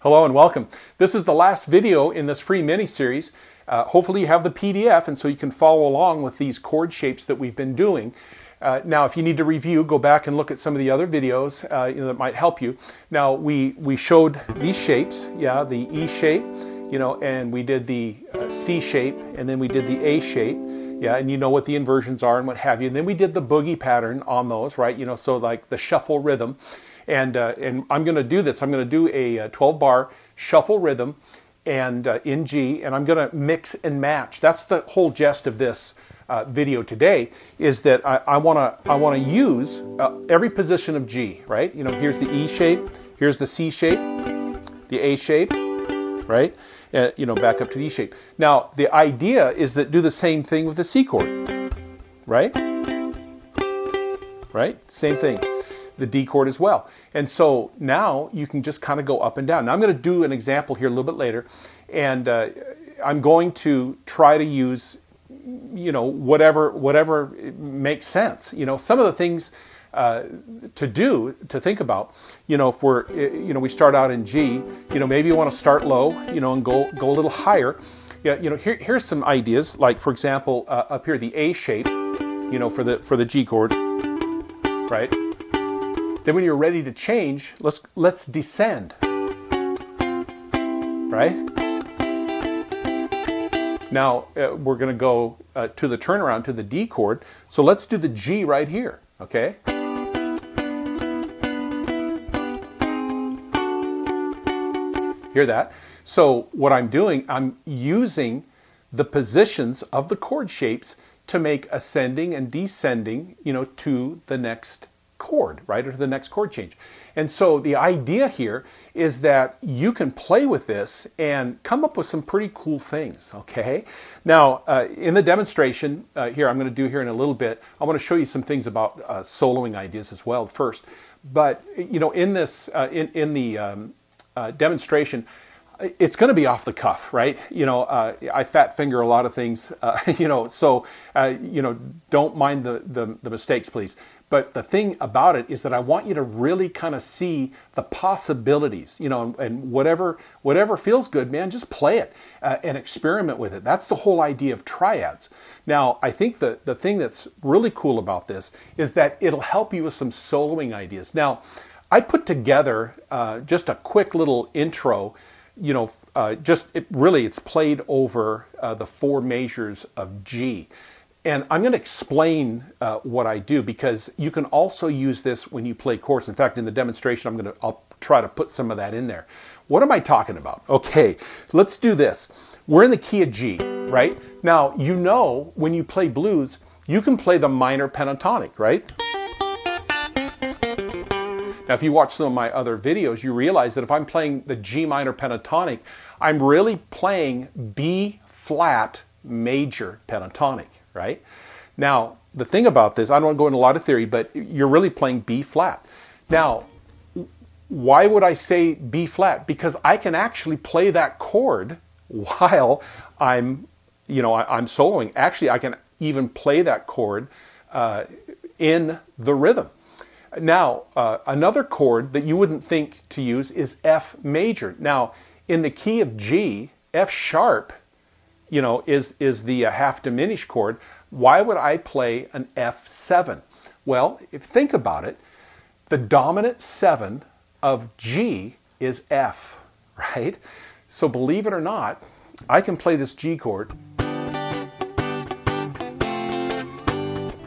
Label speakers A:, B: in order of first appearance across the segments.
A: Hello and welcome. This is the last video in this free mini-series. Hopefully you have the PDF and so you can follow along with these chord shapes that we've been doing. Now if you need to review, go back and look at some of the other videos that might help you. Now we showed these shapes, the E shape, and we did the C shape, and then we did the A shape. And you know what the inversions are and what have you. And then we did the boogie pattern on those, right? So like the shuffle rhythm. And I'm going to do this. I'm going to do a 12-bar shuffle rhythm and in G, and I'm going to mix and match. That's the whole gist of this video today. Is that I want to use every position of G, right? Here's the E shape, here's the C shape, the A shape, right? Back up to the E shape. Now the idea is that do the same thing with the C chord, right? Right? Same thing. The D chord as well. And so now you can just kind of go up and down. Now I'm going to do an example here a little bit later, and I'm going to try to use, whatever makes sense. Some of the things to think about, if we're, we start out in G, maybe you want to start low, and go a little higher. Here's some ideas, like for example, up here, the A shape, for the G chord, right? Then when you're ready to change, let's descend, right? Now we're going to go to the turnaround to the D chord. So let's do the G right here, okay? Hear that? So what I'm doing, I'm using the positions of the chord shapes to make ascending and descending, to the next chord, right, or to the next chord change. And so the idea here is that you can play with this and come up with some pretty cool things, okay? Now, in the demonstration here, I'm going to do here in a little bit, I want to show you some things about soloing ideas as well first. But, in this, in the demonstration, it's going to be off the cuff, right? I fat finger a lot of things, so, don't mind the mistakes, please. But the thing about it is that I want you to really kind of see the possibilities, and whatever feels good, man, just play it and experiment with it. That's the whole idea of triads. Now, I think the thing that's really cool about this is that it'll help you with some soloing ideas. Now, I put together just a quick little intro. It's played over the four measures of G. And I'm going to explain what I do, because you can also use this when you play chords. In fact, in the demonstration, I'll try to put some of that in there. What am I talking about? Okay, let's do this. We're in the key of G, right? Now, when you play blues, you can play the minor pentatonic, right? Now, if you watch some of my other videos, you realize that if I'm playing the G minor pentatonic, I'm really playing B flat major pentatonic, right? Now, the thing about this, I don't want to go into a lot of theory, but you're really playing B flat. Now, why would I say B flat? Because I can actually play that chord while I'm soloing. Actually, I can even play that chord in the rhythm. Now, another chord that you wouldn't think to use is F major. Now, in the key of G, F sharp, is the half diminished chord. Why would I play an F7? Well, think about it. The dominant 7 of G is F, right? So believe it or not, I can play this G chord.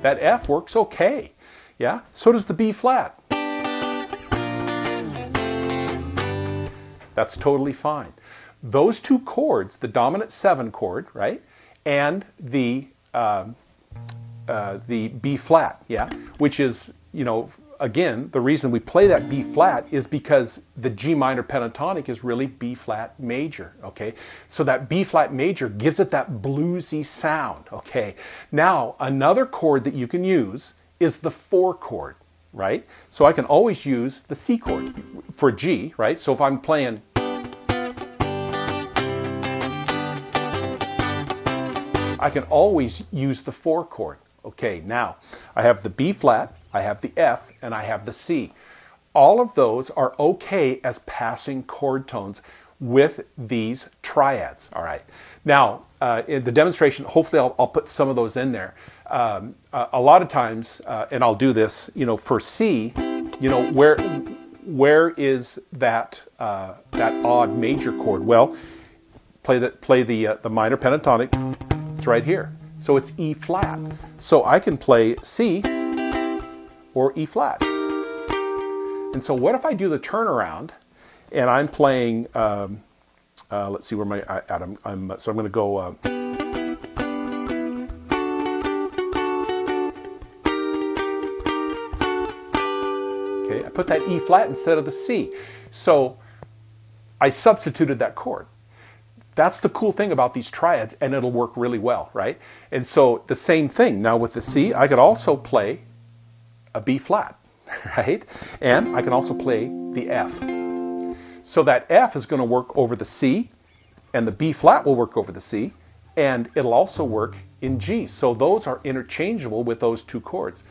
A: That F works okay. Yeah, so does the B flat. That's totally fine. Those two chords, the dominant 7 chord, right, and the B flat, which is, again, the reason we play that B flat is because the G minor pentatonic is really B flat major, okay? So that B flat major gives it that bluesy sound, okay? Now, another chord that you can use is the 4 chord, right? So I can always use the C chord for G, right? So if I'm playing, I can always use the 4 chord. Okay, now I have the B flat, I have the F, and I have the C. all of those are okay as passing chord tones with these triads. All right. Now, in the demonstration, hopefully I'll put some of those in there. A lot of times, and I'll do this, for C, where is that odd major chord? Well, play the minor pentatonic. It's right here. So it's E flat. So I can play C or E flat. And so what if I do the turnaround and I'm playing, let's see where my, so I'm going to go, okay, I put that E flat instead of the C. So I substituted that chord. That's the cool thing about these triads, and it'll work really well, right? And so the same thing. Now with the C, I could also play a B flat, right? And I can also play the F. So that F is going to work over the C, and the B flat will work over the C, and it'll also work in G. So those are interchangeable with those two chords.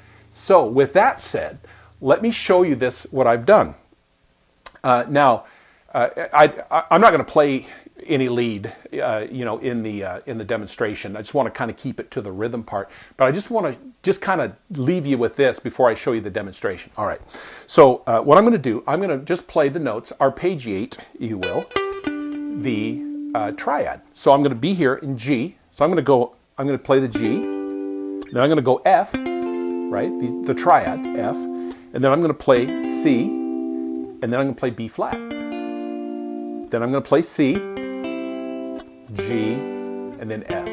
A: So with that said, let me show you what I've done. Now, I'm not going to play any lead, in the demonstration. I just want to kind of keep it to the rhythm part. But I just want to kind of leave you with this before I show you the demonstration. All right. So what I'm going to do, I'm going to just play the notes, arpeggiate, you will, the triad. So I'm going to be here in G. So I'm going to play the G. Then I'm going to go F, right? The triad, F. And then I'm going to play C. And then I'm going to play B flat. Then I'm going to play C, G, and then F.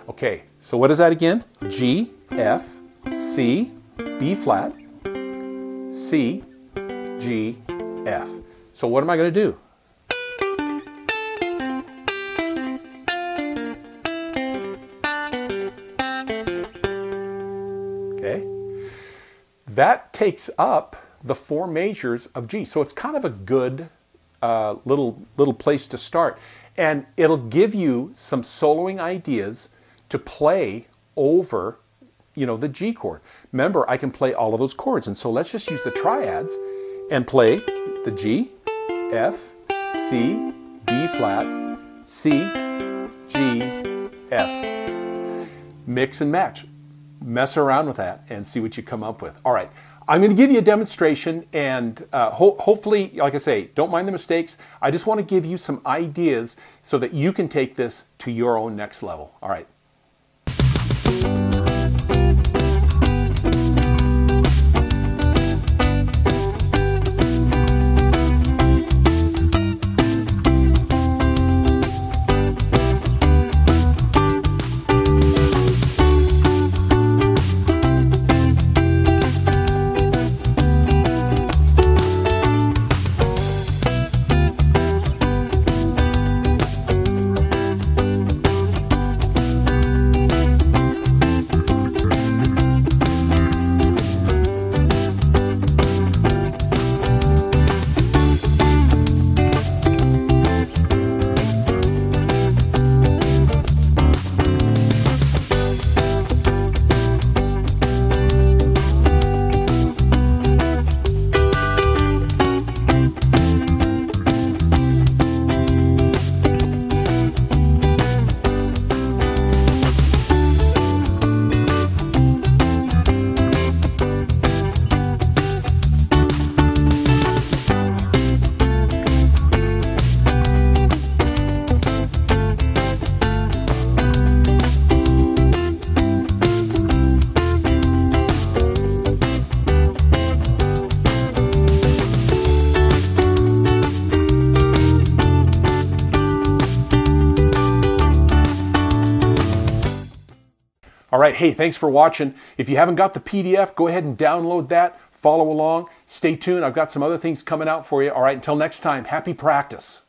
A: Okay, so what is that again? G, F, C, B flat, C, G, F. So what am I going to do? Okay, that takes up the four majors of G. So it's kind of a good little place to start, and it'll give you some soloing ideas to play over, the G chord. Remember, I can play all of those chords, and so let's just use the triads and play the G, F, C, B flat, C, G, F. Mix and match. Mess around with that and see what you come up with. All right. I'm going to give you a demonstration, and hopefully, like I say, don't mind the mistakes. I just want to give you some ideas so that you can take this to your own next level. All right. All right, hey, thanks for watching. If you haven't got the PDF, go ahead and download that. Follow along. Stay tuned. I've got some other things coming out for you. All right, until next time, happy practice.